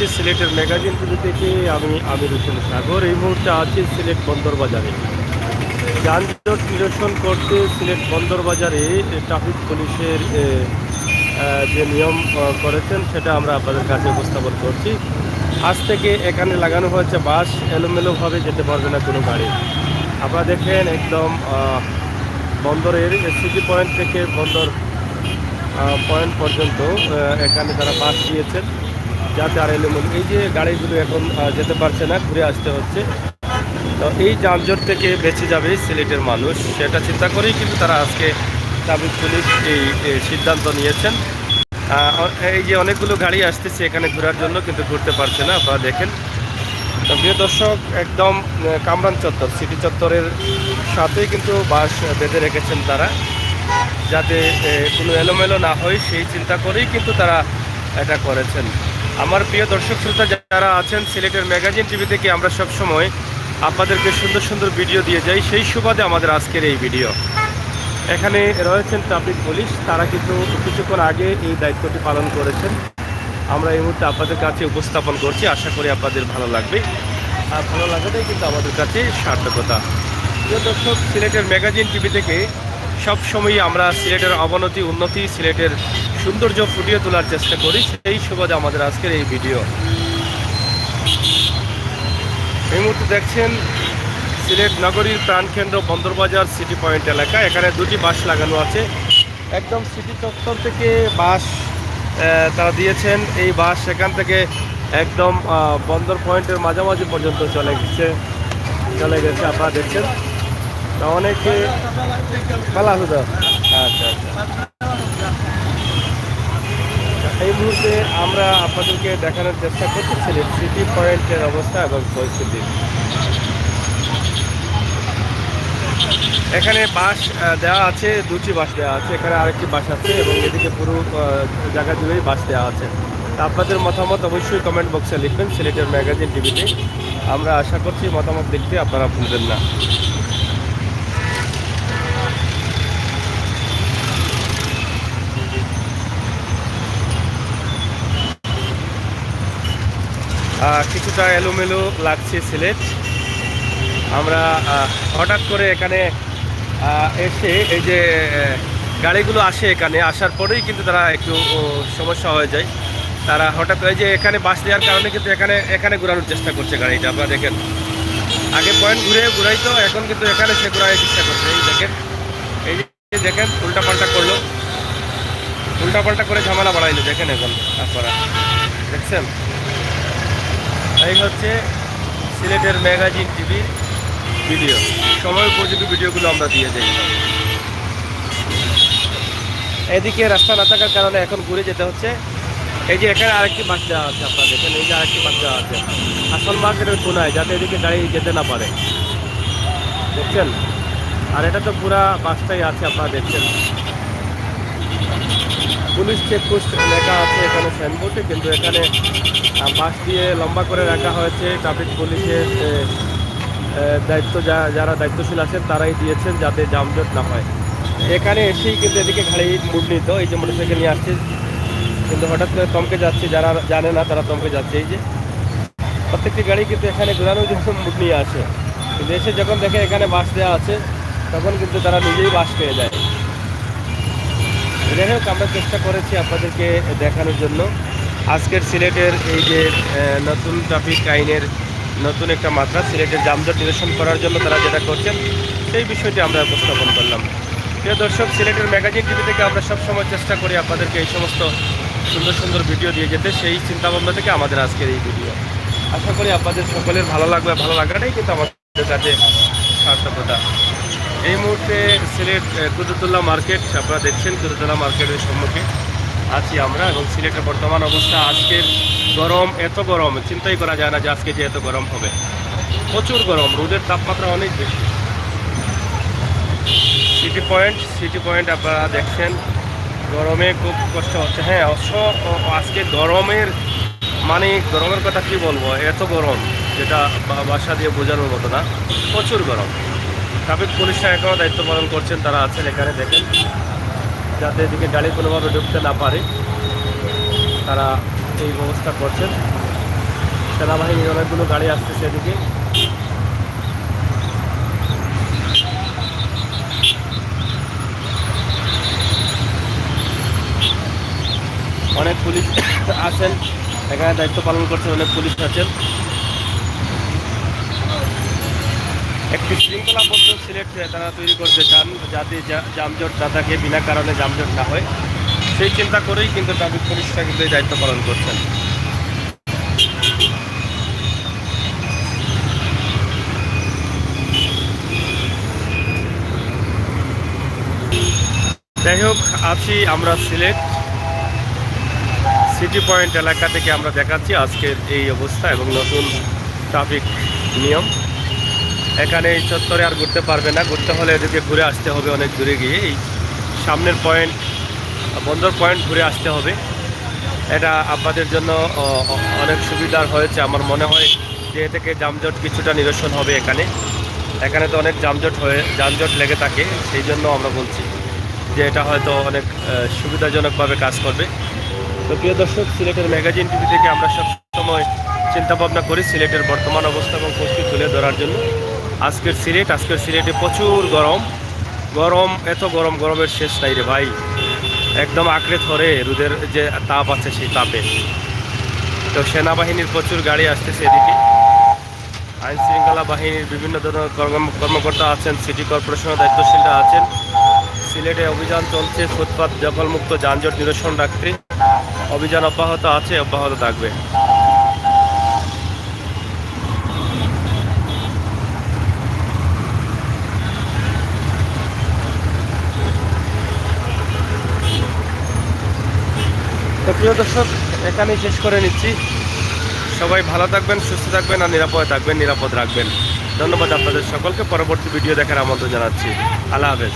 আছি সিলেটের magazine TV থেকে। আমি আমির হোসেন সাগর। এই মুহূর্তে আছি সিলেট বন্দর বাজারে। যানজট নিরসন করতে সিলেট বন্দর বাজারে ট্রাফিক পুলিশের যে নিয়ম করেছেন সেটা আমরা আপনাদের কাছে উপস্থাপন করছি। আজ থেকে এখানে লাগানো হয়েছে বাস, এলোমেলোভাবে যেতে পারবে না কোনো গাড়ি। আপনারা দেখেন একদম বন্দরের সিটি পয়েন্ট থেকে বন্দর পয়েন্ট পর্যন্ত এখানে তারা বাস দিয়েছেন, যাতে আর এলোমেলো এই যে গাড়িগুলো এখন যেতে পারছে না, ঘুরে আসতে হচ্ছে। তো এই যানজট থেকে বেঁচে যাবে সিলেটের মানুষ, সেটা চিন্তা করেই কিন্তু তারা আজকে ট্রাফিক পুলিশ এই সিদ্ধান্ত নিয়েছেন। এই যে অনেকগুলো গাড়ি আসতেছে এখানে ঘোরার জন্য, কিন্তু ঘুরতে পারছে না। আপনারা দেখেন। তো প্রিয় দর্শক, একদম কামরান চত্বর, সিটি চত্বরের সাথেই কিন্তু বাস বেঁধে রেখেছেন তারা, যাতে কোনো এলোমেলো না হয় সেই চিন্তা করেই কিন্তু তারা এটা করেছেন। আমার প্রিয় দর্শক শ্রোতা যারা আছেন, সিলেটের ম্যাগাজিন টিভি থেকে আমরা সব সময় আপনাদেরকে সুন্দর সুন্দর ভিডিও দিয়ে যাই, সেই সুবাদে আমাদের আজকের এই ভিডিও। এখানে রয়েছেন ট্রাফিক পুলিশ, তারা কিন্তু কিছুক্ষণ আগে এই দায়িত্বটি পালন করেছেন। আমরা এই মুহূর্তে আপনাদের কাছে উপস্থাপন করছি, আশা করি আপনাদের ভালো লাগবে। আর ভালো লাগাটাই কিন্তু আমাদের কাছে সার্থকতা। প্রিয় দর্শক, সিলেটের ম্যাগাজিন টিভি থেকে সবসময়ই আমরা সিলেটের অবনতি উন্নতি, সিলেটের সৌন্দর্য ফুটিয়ে তোলার চেষ্টা করি, সেই সুবাদে আমাদের আজকের এই ভিডিও। এই মুহূর্তে দেখছেন সিলেট নগরীর প্রাণকেন্দ্র বন্দরবাজার সিটি পয়েন্ট এলাকা। এখানে দুটি বাস লাগানো আছে, একদম সিটি চত্বর থেকে বাস তারা দিয়েছেন। এই বাস সেখান থেকে একদম বন্দর পয়েন্টের মাঝামাঝি পর্যন্ত চলে গেছে। আপনারা দেখছেন অনেকে বেলা হতো। আচ্ছা আচ্ছা, এই মুহূর্তে আমরা আপনাদেরকে দেখানোর চেষ্টা করছি সিলেট সিটি পয়েন্টের অবস্থা এবং পরিস্থিতি। এখানে বাস দেওয়া আছে, দুটি বাস দেওয়া আছে, এখানে আরেকটি বাস আছে এবং এদিকে পুরো জায়গা জুড়েই বাস দেওয়া আছে। তা আপনাদের মতামত অবশ্যই কমেন্ট বক্সে লিখবেন সিলেটের ম্যাগাজিন টিভিতে। আমরা আশা করছি মতামত লিখতে আপনারা ভুলবেন না। কিছুটা এলোমেলো লাগছে সিলেট। আমরা হঠাৎ করে এখানে এসে এই যে গাড়িগুলো আসে, এখানে আসার পরেই কিন্তু তারা একটু সমস্যা হয়ে যায়। তারা হঠাৎ এই যে এখানে বাস দেওয়ার কারণে কিন্তু এখানে ঘোরানোর চেষ্টা করছে গাড়িটা। আপনারা দেখেন, আগে পয়েন্ট ঘুরাইতো, এখন কিন্তু এখানে সে ঘোরানোর চেষ্টা করছে। এই যে দেখেন উল্টাপাল্টা করলো, উল্টাপাল্টা করে ঝামেলা বাড়াইলো। দেখেন এখন আপনারা দেখছেন, এই হচ্ছে সিলেটের ম্যাগাজিন টিভির ভিডিও। সময় উপযোগী ভিডিওগুলো আমরা দিয়ে যাই। এদিকে রাস্তা না থাকার কারণে এখন ঘুরে যেতে হচ্ছে। এই যে এখানে আরেকটি বাস দেওয়া আছে, আপনারা দেখেন, এই যে আরেকটি বাস দেওয়া আছে আসল মার্কেটের কোনায়, যাতে এদিকে গাড়ি যেতে না পারে। দেখছেন, আর এটা তো পুরা বাসটাই আছে, আপনারা দেখছেন। পুলিশ চেকপোস্ট লেখা আছে এখানে সাইনবোর্ডে, কিন্তু এখানে বাস দিয়ে লম্বা করে রাখা হয়েছে। ট্রাফিক পুলিশের দায়িত্ব যারা দায়িত্বশীল আছেন তারাই দিয়েছেন, যাতে যানজট না হয়। এখানে এসেই কিন্তু এদিকে গাড়ি মুড নিত, এই যে মোটরসাইকেল নিয়ে আসছে, কিন্তু হঠাৎ করে থমকে যাচ্ছে। যারা জানে না তারা থমকে যাচ্ছে। এই যে প্রত্যেকটি গাড়ি কিন্তু এখানে ঘোরানোর জন্য মুড নিয়ে আসে, কিন্তু এসে যখন দেখে এখানে বাস দেওয়া আছে, তখন কিন্তু তারা নিজেই বাস পেয়ে যায়। যাই হোক, আমরা চেষ্টা করেছি আপনাদেরকে দেখানোর জন্য আজকের সিলেটের এই যে নতুন ট্রাফিক আইনের নতুন একটা মাত্রা, সিলেটের যানজট নিরসন করার জন্য তারা যেটা করছেন সেই বিষয়টি আমরা উপস্থাপন করলাম। প্রিয় দর্শক, সিলেটের ম্যাগাজিন টিভি থেকে আমরা সবসময় চেষ্টা করি আপনাদেরকে এই সমস্ত সুন্দর সুন্দর ভিডিও দিয়ে যেতে, সেই চিন্তাভাবনা থেকে আমাদের আজকের এই ভিডিও। আশা করি আপনাদের সকলের ভালো লাগবে, ভালো লাগাটাই কিন্তু আমাদের কাছে সার্থকতা। এই মুহূর্তে সিলেট কুতুবুল্লাহ মার্কেট, আপনারা দেখছেন কুতুবুল্লাহ মার্কেটের সম্মুখে আছি আমরা। এবং সিলেটের বর্তমান অবস্থা, আজকের গরম, এত গরম চিন্তাই করা যায় না যে আজকে যে এত গরম হবে। প্রচুর গরম, রোদের তাপমাত্রা অনেক বেশি। সিটি পয়েন্ট আপনারা দেখছেন, গরমে খুব কষ্ট হচ্ছে। হ্যাঁ, আজকে গরমের গরমের কথা কি বলবো, এত গরম যেটা বাসা দিয়ে বোঝানোর মতো না, প্রচুর গরম। ট্রাফিক পুলিশরা এখনও দায়িত্ব পালন করছেন, তারা আছেন এখানে দেখেন, যাতে এদিকে গাড়ি কোনোভাবে ঢুকতে না পারে, তারা এই ব্যবস্থা করছেন। সেনাবাহিনীর অনেকগুলো গাড়ি আসতেছে এদিকে। অনেক পুলিশ আছেন এখানে, দায়িত্ব পালন করছেন, অনেক পুলিশ আছেন। একটি শৃঙ্খলাবদ্ধ সিলেট তারা তৈরি করতে চান, যাতে যানজট না থাকে, বিনা কারণে যানজট না হয়, সেই চিন্তা করেই কিন্তু ট্রাফিক পুলিশরা কিন্তু এই দায়িত্ব পালন করছেন। যাই হোক, আছি আমরা সিলেট সিটি পয়েন্ট এলাকা থেকে। আমরা দেখাচ্ছি আজকের এই অবস্থা এবং নতুন ট্রাফিক নিয়ম। এখানে এই চত্বরে আর ঘুরতে পারবে না, ঘুরতে হলে এদিকে ঘুরে আসতে হবে, অনেক দূরে গিয়ে এই সামনের পয়েন্ট বন্দর পয়েন্ট ঘুরে আসতে হবে। এটা আপনাদের জন্য অনেক সুবিধার হয়েছে আমার মনে হয়, যে এ থেকে যানজট কিছুটা নিরসন হবে। এখানে তো অনেক যানজট লেগে থাকে, সেই জন্য আমরা বলছি যে এটা হয়তো অনেক সুবিধাজনকভাবে কাজ করবে। তো প্রিয় দর্শক, সিলেটের ম্যাগাজিন টিভি থেকে আমরা সবসময় চিন্তা ভাবনা করি সিলেটের বর্তমান অবস্থা এবং পরিস্থিতি তুলে ধরার জন্য। আজকের সিলেটে প্রচুর গরম, এত গরমের শেষ নাই রে ভাই, একদম আঁকড়ে ধরে রোদের যে তাপ আছে সেই তাপে। তো সেনাবাহিনীর প্রচুর গাড়ি আসতেছে এদিকে, আইন শৃঙ্খলা বাহিনীর বিভিন্ন ধরনের কর্মকর্তা আছেন, সিটি কর্পোরেশনের দায়িত্বশীলরা আছেন। সিলেটে অভিযান চলছে ফুটপাত দখলমুক্ত, যানজট নিরসন রাখতে অভিযান অব্যাহত আছে, অব্যাহত থাকবে। তো প্রিয় দর্শক, এখানেই শেষ করে নিচ্ছি। সবাই ভালো থাকবেন, সুস্থ থাকবেন আর নিরাপদ রাখবেন। ধন্যবাদ আপনাদের সকলকে। পরবর্তী ভিডিও দেখার আমন্ত্রণ জানাচ্ছি। আল্লাহ হাফেজ।